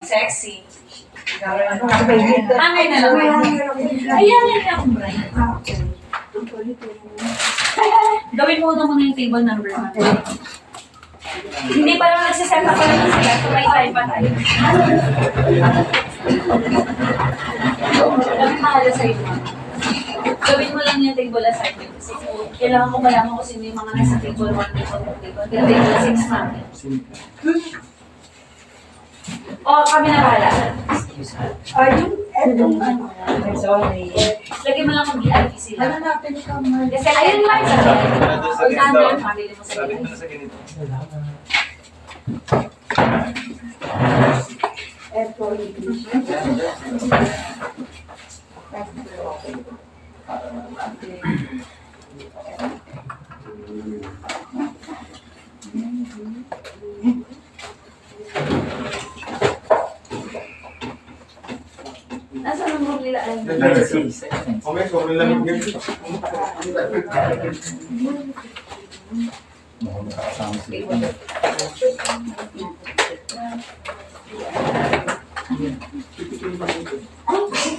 Sexy. Hangay na lang. Ayan, yan ako, Brian. Gawin mo muna yung table number 1. Hindi pa lang nagsiset up pa lang sila. So may time pa tayo. Gawin mahala sa iyo. Gawin mo lang yung table assignment. Kasi kailangan ko malaman kung sino yung mga nasa table 1 dito. Table 6 namin. O, kami na bahala. Yung ano. Sorry. Lagyan mo lang kung VIP sila. Hanapin ka mo. Kasi ayun lang sa o saan pabili mo sa Sabi ko VIP. na sa ganito. For English. Nasaan ang room nila? Ay, Okay, so may lamig nga.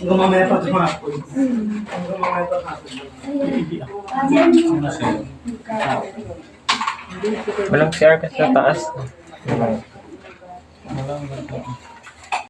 Gumamaya pa ito mga po. Gumamaya pa ito. Walang share ka sa taas. Walang ganito.